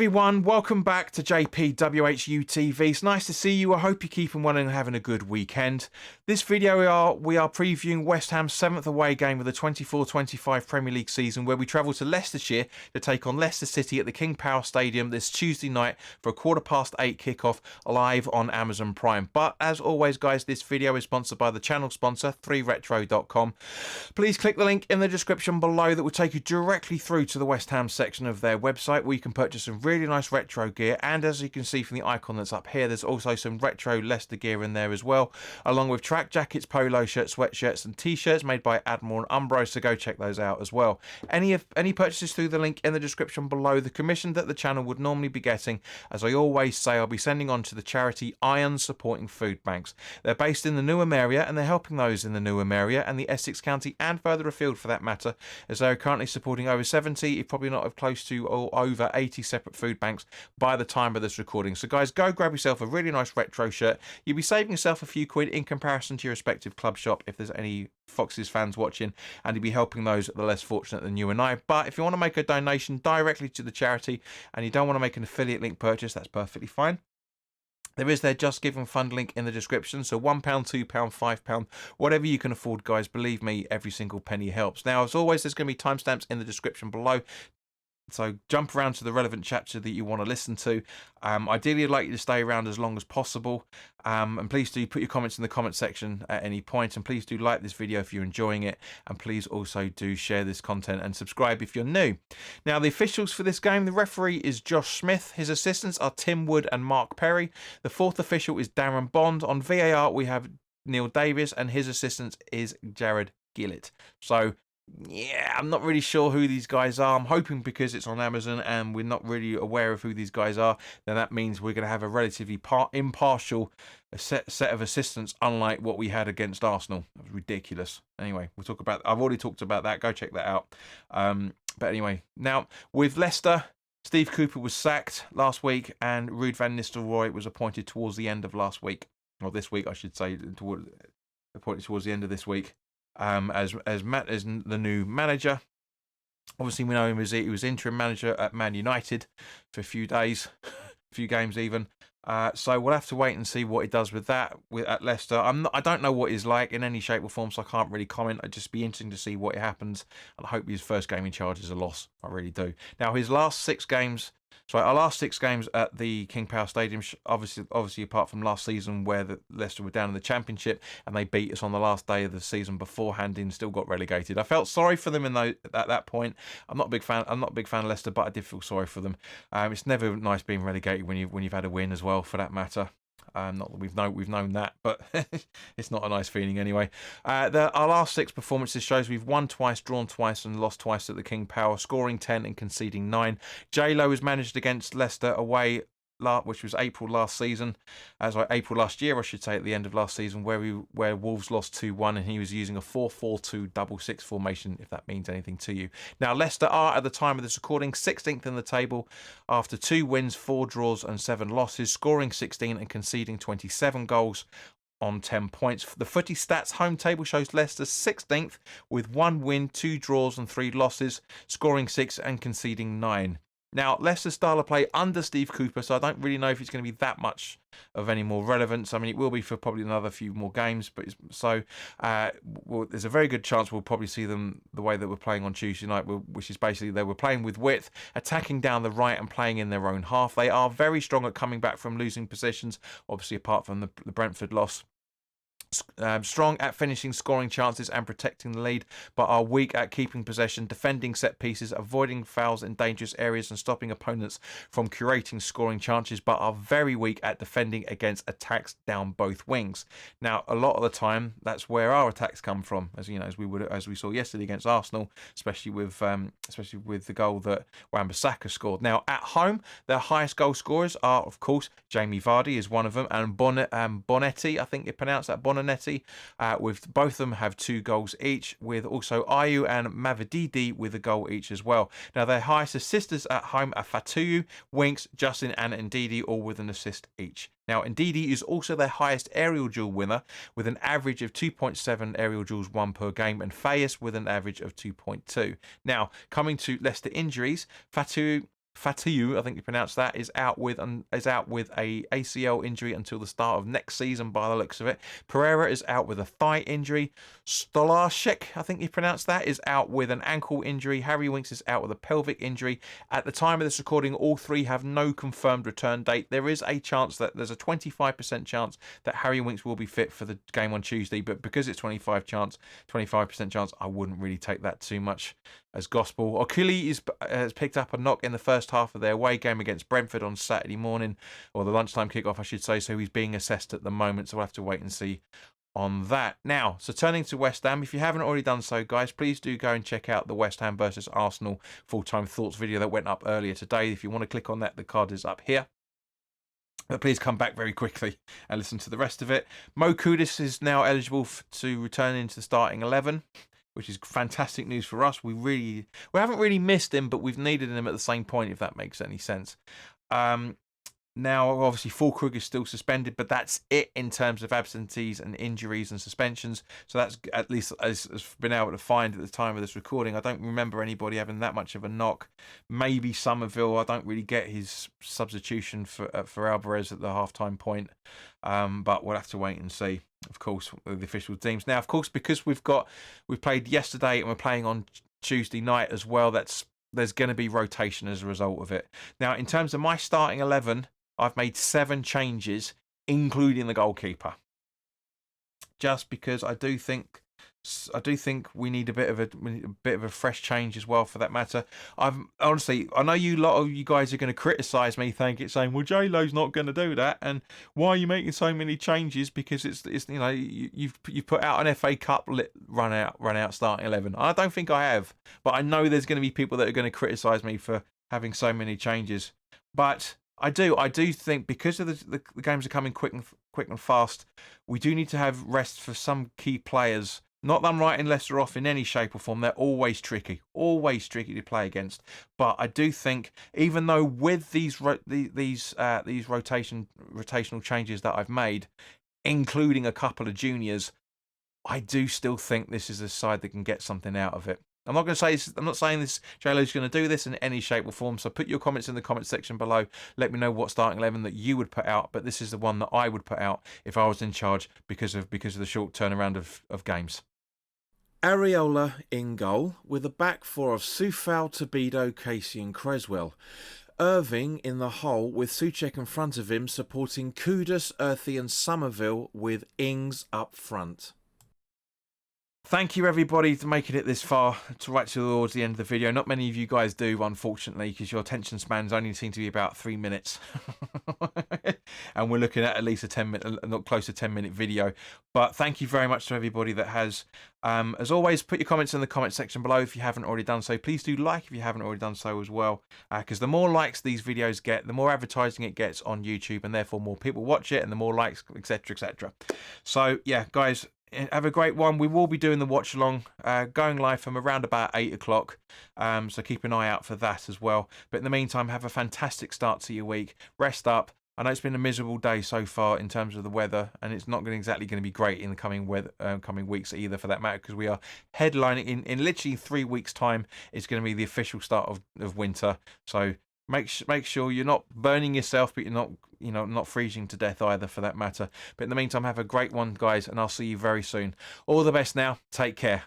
everyone, welcome back to WHU TV. It's nice to see you. I hope you're keeping well and having a good weekend. This video we are previewing West Ham's 7th away game of the 24-25 Premier League season, where we travel to Leicestershire to take on Leicester City at the King Power Stadium this Tuesday night for a 8:15 kickoff live on Amazon Prime. But as always guys, this video is sponsored by the channel sponsor 3retro.com. Please click the link in the description below that will take you directly through to the West Ham section of their website, where you can purchase some really nice retro gear, and as you can see from the icon that's up here, there's also some retro Leicester gear in there as well, along with track jackets, polo shirts, sweatshirts and t-shirts made by Admiral and Umbro, so go check those out as well. Any purchases through the link in the description below, the commission that the channel would normally be getting, as I always say, I'll be sending on to the charity Iron Supporting Food Banks. They're based in the Newham area, and they're helping those in the Newham area and the Essex County and further afield for that matter, as they're currently supporting over 70, if probably not close to, or over 80 separate food banks by the time of this recording. So guys, go grab yourself a really nice retro shirt. You'll be saving yourself a few quid in comparison to your respective club shop if there's any Foxes fans watching, and you'll be helping those that are less fortunate than you and I. But if you want to make a donation directly to the charity and you don't want to make an affiliate link purchase, that's perfectly fine. There is their Just Give and Fund link in the description, so £1, £2, £5, whatever you can afford, guys. Believe me, every single penny helps. Now, as always, there's going to be timestamps in the description below, so jump around to the relevant chapter that you want to listen to. Ideally, I'd like you to stay around as long as possible. And please do put your comments in the comment section at any point. And please do like this video if you're enjoying it. And please also do share this content and subscribe if you're new. Now, the officials for this game, the referee is Josh Smith. His assistants are Tim Wood and Mark Perry. The fourth official is Darren Bond. On VAR, we have Neil Davis, and his assistant is Jared Gillett. So, yeah, I'm not really sure who these guys are. I'm hoping because it's on Amazon and we're not really aware of who these guys are, then that means we're going to have a relatively impartial set of assistants, unlike what we had against Arsenal. That was ridiculous. Anyway, I've already talked about that. Go check that out. But anyway, now with Leicester, Steve Cooper was sacked last week and Ruud van Nistelrooy was appointed towards the end of last week, or this week I should say, appointed towards the end of this week. As the new manager. Obviously, we know him as he was interim manager at Man United for a few days, a few games even. So we'll have to wait and see what he does with that at Leicester. I don't know what he's like in any shape or form, so I can't really comment. It'd just be interesting to see what happens, and I hope his first game in charge is a loss. I really do. Now, his last 6 games. So our last 6 games at the King Power Stadium, obviously apart from last season where Leicester were down in the Championship and they beat us on the last day of the season beforehand and still got relegated. I felt sorry for them at that point. I'm not a big fan of Leicester, but I did feel sorry for them. It's never nice being relegated when you've had a win as well, for that matter. Not that we've known that, but it's not a nice feeling anyway. Our last 6 performances shows we've won twice, drawn twice, and lost twice at the King Power, scoring 10 and conceding 9. J-Lo was managed against Leicester away, which was April last year, I should say, at the end of last season, where Wolves lost 2-1, and he was using a 4-4-2-6-6 formation, if that means anything to you. Now, Leicester are, at the time of this recording, 16th in the table after 2 wins, 4 draws and 7 losses, scoring 16 and conceding 27 goals on 10 points. The Footy Stats home table shows Leicester 16th with 1 win, 2 draws and 3 losses, scoring 6 and conceding 9. Now, Leicester's style of play under Steve Cooper, so I don't really know if it's going to be that much of any more relevance. I mean, it will be for probably another few more games, but there's a very good chance we'll probably see them the way that we're playing on Tuesday night, which is basically they were playing with width, attacking down the right and playing in their own half. They are very strong at coming back from losing possessions, obviously apart from the Brentford loss. Strong at finishing scoring chances and protecting the lead, but are weak at keeping possession, defending set pieces, avoiding fouls in dangerous areas and stopping opponents from curating scoring chances, but are very weak at defending against attacks down both wings. Now, a lot of the time, that's where our attacks come from, as we saw yesterday against Arsenal, especially with the goal that Wan-Bissaka scored. Now, at home, their highest goal scorers are, of course, Jamie Vardy is one of them, and Bonetti, I think you pronounce that, Bonetti, with both of them have 2 goals each, with also Ayew and Mavididi with a goal each as well. Now, their highest assisters at home are Fatuyu, Winks, Justin and Ndidi, all with an assist each. Now, Ndidi is also their highest aerial duel winner, with an average of 2.7 aerial duels won per game, and Fayez with an average of 2.2. Now, coming to Leicester injuries, Fatuyu Fatiou, I think you pronounce that, is out with a ACL injury until the start of next season by the looks of it. Pereira is out with a thigh injury. Stolarczyk, I think you pronounce that, is out with an ankle injury. Harry Winks is out with a pelvic injury. At the time of this recording, all three have no confirmed return date. There is a chance that there's a 25% chance that Harry Winks will be fit for the game on Tuesday, but because it's 25% chance, I wouldn't really take that too much as gospel. Okili has picked up a knock in the first half of their away game against Brentford on Saturday morning, or the lunchtime kickoff, I should say, so he's being assessed at the moment, so we'll have to wait and see on that. Now, so turning to West Ham, if you haven't already done so, guys, please do go and check out the West Ham versus Arsenal full-time thoughts video that went up earlier today. If you want to click on that, the card is up here. But please come back very quickly and listen to the rest of it. Mo Kudus is now eligible to return into the starting 11, which is fantastic news for us. We haven't really missed him, but we've needed him at the same point, if that makes any sense. Now, obviously, Fulkrug is still suspended, but that's it in terms of absentees and injuries and suspensions. So that's at least as been able to find at the time of this recording. I don't remember anybody having that much of a knock. Maybe Somerville. I don't really get his substitution for Alvarez at the half-time point, but we'll have to wait and see. Of course, with the official teams. Now, of course, because we played yesterday and we're playing on Tuesday night as well, there's going to be rotation as a result of it. Now, in terms of my starting 11, I've made 7 changes, including the goalkeeper. Just because I do think we need a bit of a fresh change as well, for that matter. I know a lot of you guys are going to criticise me, saying, well, J-Lo's not going to do that, and why are you making so many changes? Because it's you've put out an FA Cup run out starting 11. I don't think I have, but I know there's going to be people that are going to criticise me for having so many changes. But I do think, because of the games are coming quick and fast, we do need to have rest for some key players. Not that I'm writing Leicester off in any shape or form. They're always tricky to play against. But I do think, even though with these rotational changes that I've made, including a couple of juniors, I do still think this is a side that can get something out of it. I'm not saying this J-Lo's going to do this in any shape or form. So put your comments in the comment section below. Let me know what starting 11 that you would put out. But this is the one that I would put out if I was in charge, because of the short turnaround of games. Areola in goal, with a back four of Soufal, Tobido, Casey and Creswell. Irving in the hole, with Souček in front of him, supporting Kudus, Earthy and Somerville, with Ings up front. Thank you, everybody, for making it this far, right towards the end of the video. Not many of you guys do, unfortunately, because your attention spans only seem to be about 3 minutes. And we're looking at least a 10-minute, not close to 10-minute video. But thank you very much to everybody that has. As always, put your comments in the comment section below if you haven't already done so. Please do like if you haven't already done so as well, because the more likes these videos get, the more advertising it gets on YouTube, and therefore more people watch it, and the more likes, etc., etc. So, yeah, guys, have a great one. We will be doing the watch along, going live from around about 8 o'clock. So keep an eye out for that as well. But in the meantime, have a fantastic start to your week. Rest up. I know it's been a miserable day so far in terms of the weather, and it's not exactly going to be great in the coming weeks either, for that matter, because we are headlining in literally 3 weeks' time. It's going to be the official start of winter. So make sure you're not burning yourself, but you're not freezing to death either, for that matter. But in the meantime, have a great one, guys, and I'll see you very soon. All the best now. Take care.